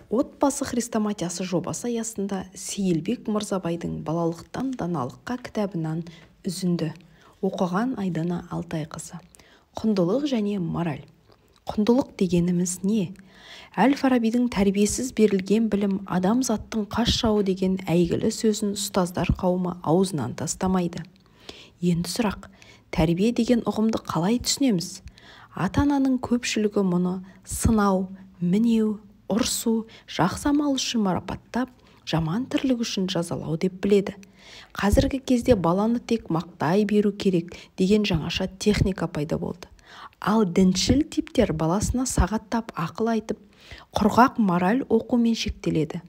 Отбасы хрестоматиясы жобасы аясында Сейілбек Мырзабайдың балалықтан даналыққа кітабынан үзінді. Оқыған Айдана Алтайқызы. Құндылық және мораль. Құндылық дегеніміз не? Әл-Фарабидің тәрбиесіз берілген білім адамзаттың қас жауы деген әйгілі сөзін ұстаздар қауымы аузынан тастамайды. Енді сұрақ, тәрбие деген ұғымды қалай түсінеміз? Ата-ананың көпшілігі мұны сынау, мінеу, ұрсу, жақсы амал үшін марапаттап, жаман тірлік үшін жазалау деп біледі. Қазіргі кезде баланы тек мақтай беру керек деген жаңаша техника пайда болды. Ал діншіл типтер баласына сағаттап ақыл айтып, құрғақ мораль оқумен шектеледі.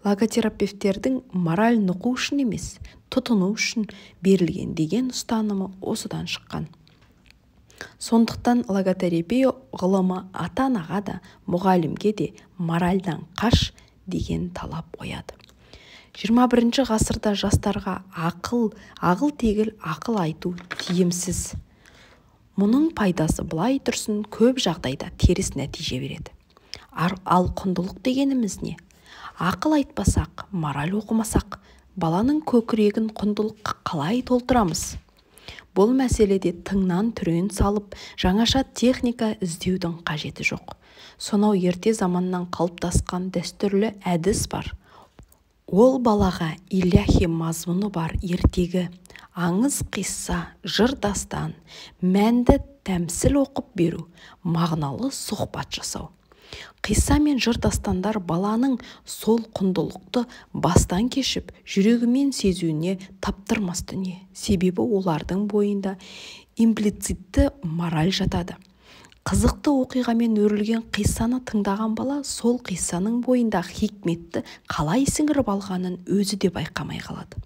Логотерапевтердің мораль нұқу үшін емес, тұтыну үшін берілген деген ұстанымы осыдан шыққан. Сондықтан логотерапия ғылымы ата-анаға да, мұғалімге де моральдан қаш деген талап қояды. 21 ғасырда жастарға ағыл-тегіл ақыл айту тиімсіз. Мұның пайдасы былай тұрсын көп жағдайда теріс нәтиже береді. Ал құндылық дегеніміз не? Ақыл айтпасақ, мораль оқымасақ, баланың көкірегін құндылыққа қалай толтырамыз? Бұл мәселеде тыңнан түрен салып, жаңаша техника іздеудің қажеті жоқ. Сонау ерте заманнан қалыптасқан дәстүрлі әдіс бар. Ол балаға иләхи мазмұны бар ертегі, аңыз қисса, жыр дастан, мәнді тәмсіл оқып беру, мағыналы сұхбат жасау. Қисса мен жыр дастандар баланың сол құндылықты бастан кешіп, жүрегімен сезуіне таптырмас дүние. Себебі олардың бойында имплицитті мораль жатады. Қызықты оқиғамен өрілген қиссаны тыңдаған бала сол қиссаның бойында хикметті қалай сіңіріп алғанын өзі де байқамай қалады.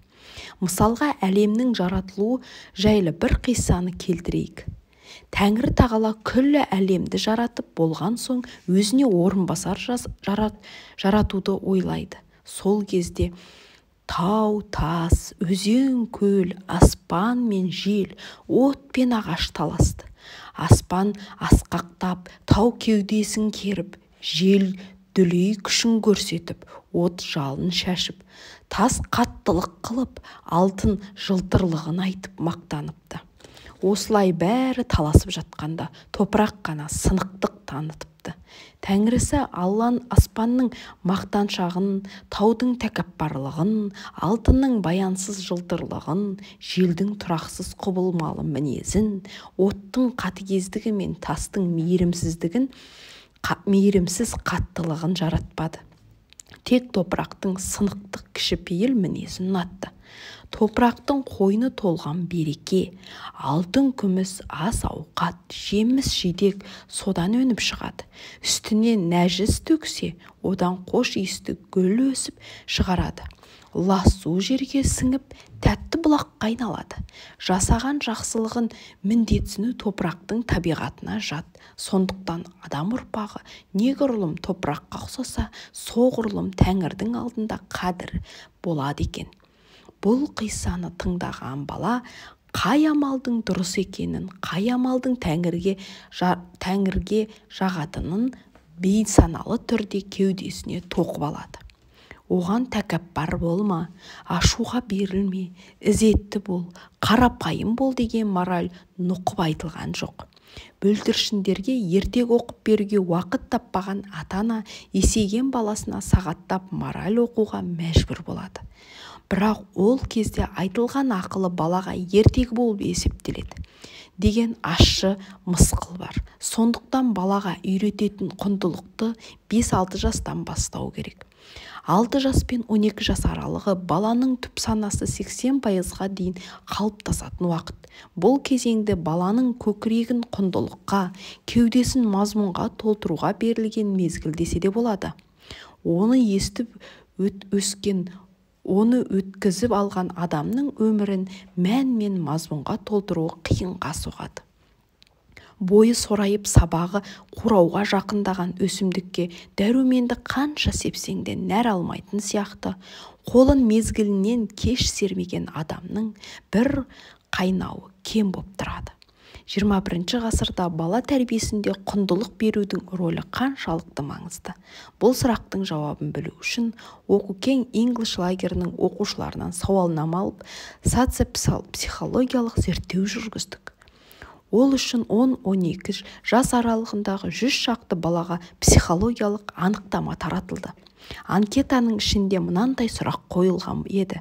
Мысалға, әлемнің жаратылуы жайлы бір қиссаны келтірейік. Тәңір тағала күллі әлемді жаратып болған соң өзіне орынбасар жаратуды ойлайды. Сол кезде тау, тас, өзен, көл, аспан мен жел, от пен ағаш таласты. Аспан асқақтап, тау кеудесін керіп, жел дүлей күшін көрсетіп, от жалын шашып, тас қаттылық қылып, алтын жылтырлығын айтып мақтаныпты. Осылай бәрі таласып жатқанда топырақ қана сынықтық танытыпты. Тәңірісі Аллан аспанның мақтаншағын, таудың тәкаппарлығын, алтынның баянсыз жылтырлығын, желдің тұрақсыз құбылмалы мінезін, оттың қатыгездігі мен тастың мейірімсіз қаттылығын жаратпады. Тек топырақтың сынықтық кішіпейіл мінезін ұнатты. Топырақтың қойны толған береке, алтын күміс ас ауқат, жеміс жидек содан өніп шығады. Үстіне нәжіс төксе, одан қош иісті гүл өсіп шығарады. Ласу жерге сіңіп, тәтті бұлаққа айналады. Жасаған жақсылығын міндетсіну топырақтың табиғатына жат. Сондықтан адам ұрпағы неғұрлым топыраққа ұқсаса, соғұрлым Тәңірдің алдында қадір болады екен. Бұл қиссаны тыңдаған бала қай амалдың дұрыс екенін, қай амалдың Тәңірге жағатынын бейсаналы түрде кеудесіне тоқып алады. Оған тәкаппар болма, ашуға берілме, ізетті бол, қарапайым бол деген мораль нұқып айтылған жоқ. Бүлдіршіндерге ертек оқып беруге уақыт таппаған ата-ана есейген баласына сағаттап мораль оқуға мәжбүр болады. Бірақ ол кезде айтылған ақылы балаға ертегі болып есептеледі деген ащы мысқыл бар. Сондықтан балаға үйрететін құндылықты 5-6 жастан бастау керек. 6 жас пен 12 жас аралығы баланың түп санасы 80%-ға дейін қалыптасатын уақыт. Бұл кезеңде баланың көкірегін құндылыққа, кеудесін мазмұнға толтыруға берілген мезгіл десе де болады. Оны естіп оны өткізіп алған адамның өмірін мән мен мазмұнға толтыруы қиынға соғады. Бойы сорайып сабағы қурауға жақындаған өсімдікке дәруменді қанша сепсең де нәр алмайтын сияқты, қолын мезгілінен кеш сермеген адамның бір қайнауы кем боп тұрады. 21 ғасырда бала тәрбиесінде құндылық берудің рөлі қаншалықты маңызды? Бұл сұрақтың жауабын білу үшін Оқукең English лагерінің оқушыларынан сауалнама алып, социопсихологиялық зерттеу жүргіздік. Ол үшін 10-12 жас аралығындағы 100 шақты балаға психологиялық анықтама таратылды. Анкетаның ішінде мынандай сұрақ қойылған еді.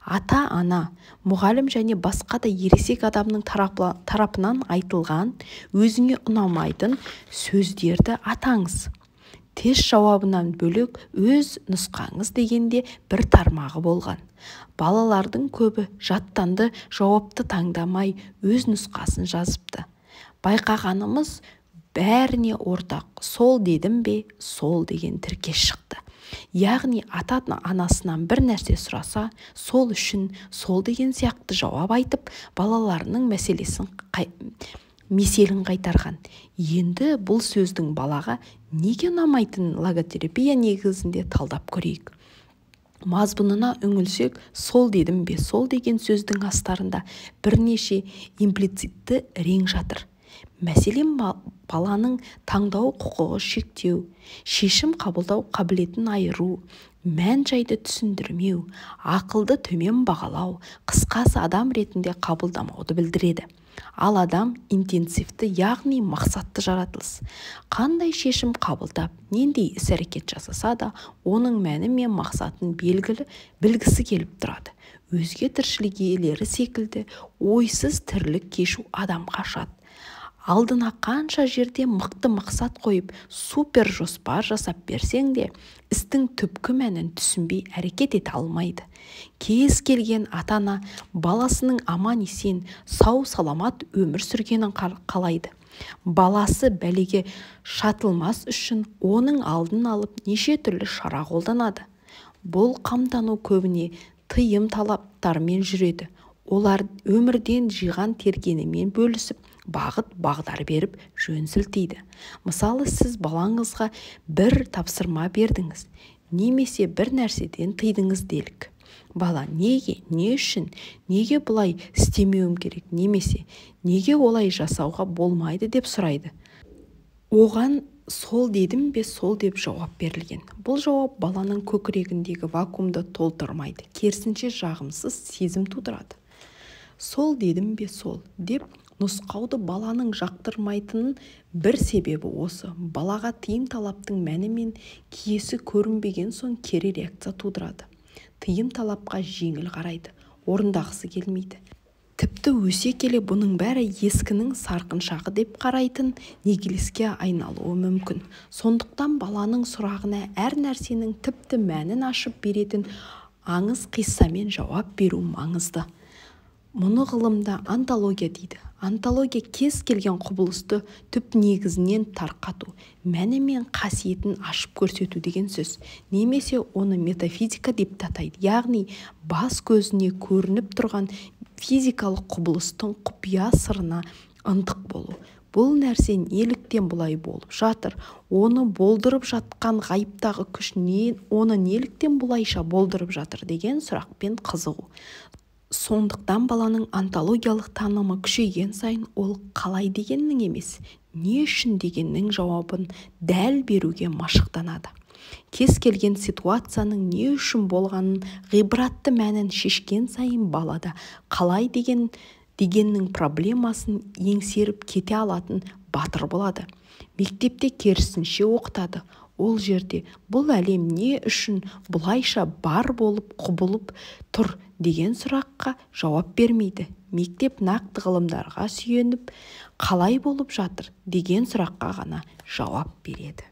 Ата-ана, мұғалім және басқа да ересек адамның тарапынан айтылған, өзіңе ұнамайтын сөздерді атаңыз. Тест жауабынан бөлек өз нұсқаңыз дегенде бір тармағы болған. Балалардың көбі жаттанды жауапты таңдамай өз нұсқасын жазыпты. Байқағанымыз бәріне ортақ сол дедім бе, сол деген тіркес шықты. Яғни ата-анасынан бір нәрсе сұраса, сол үшін сол деген сияқты жауап айтып, балаларының меселін қайтарған. Енді бұл сөздің балаға неге ұнамайтын логотерапия негізінде талдап көрейік. Мазмұнына үңілсек, сол дедім бе, сол деген сөздің астарында бірнеше имплицитті рең жатыр. Мәселен, баланың таңдау құқығы шектеу, шешім қабылдау қабілетін айыру, мән-жайды түсіндірмеу, ақылды төмен бағалау, қысқасы адам ретінде қабылдамауды білдіреді. Ал адам интенсивті, яғни мақсатты жаратылыс. Қандай шешім қабылдап, нендей іс-әрекет жасаса да, оның мәні мен мақсатын білгісі келіп тұрады. Өзге тіршілік иелері секілді ойсыз тірлік кешу адамға жат. Алдына қанша жерде мықты мақсат қойып, супер жоспар жасап берсең де, істің түпкі мәнін түсінбей әрекет ете алмайды. Кез келген ата-ана баласының аман-есен, сау-саламат өмір сүргенін қалайды. Баласы бәлеге шатылмас үшін оның алдын алып неше түрлі шара қолданады. Бұл қамтану көбіне тыйым талаптармен жүреді. Олар өмірден жиған тергенімен бөлісіп, бағыт-бағдар беріп жөн сілтейді. Мысалы, сіз балаңызға бір тапсырма бердіңіз, немесе бір нәрседен тыйдыңыз делік. Бала неге, не үшін, неге бұлай істемеуім керек, немесе неге олай жасауға болмайды деп сұрайды. Оған сол дедім бе, сол деп жауап берілген. Бұл жауап баланың көкірегіндегі вакуумды толтырмайды, керісінше жағымсыз сезім тудырады. Сол дедім бе, сол деп нұсқауды баланың жақтырмайтынын бір себебі осы. Балаға тыйым талаптың мәні мен киесі көрінбеген соң кері реакция тудырады. Тыйым талапқа жеңіл қарайды, орындағысы келмейді. Тіпті өсе келе бұның бәрі ескінің сарқыншағы деп қарайтын негелеске айналуы мүмкін. Сондықтан баланың сұрағына әр нәрсенің тіпті мәнін ашып беретін аңыз қиссамен жауап беру маңызды. Мұны ғылымда онтология дейді. Онтология кез келген құбылысты түп негізінен тарқату, мәні мен қасиетін ашып көрсету деген сөз. Немесе оны метафизика деп атайды. Яғни бас көзіне көрініп тұрған физикалық құбылыстың құпия сырына ынтық болу. Бұл нәрсе неліктен бұлай болып жатыр? Оны болдырып жатқан ғайыптағы күш оны неліктен бұлайша болдырып жатыр деген сұрақпен қызығу. Сондықтан баланың онтологиялық танымы күшейген сайын ол қалай дегеннің емес, не үшін дегеннің жауабын дәл беруге машықтанады. Кез келген ситуацияның не үшін болғанын ғибратты мәнін шешкен сайын балада қалай дегеннің проблемасын еңсеріп кете алатын батыр болады. Мектепте керісінше оқытады. Ол жерде бұл әлем не үшін бұлайша бар болып құбылып тұр деген сұраққа жауап бермейді. Мектеп нақты ғылымдарға сүйеніп қалай болып жатыр деген сұраққа ғана жауап береді.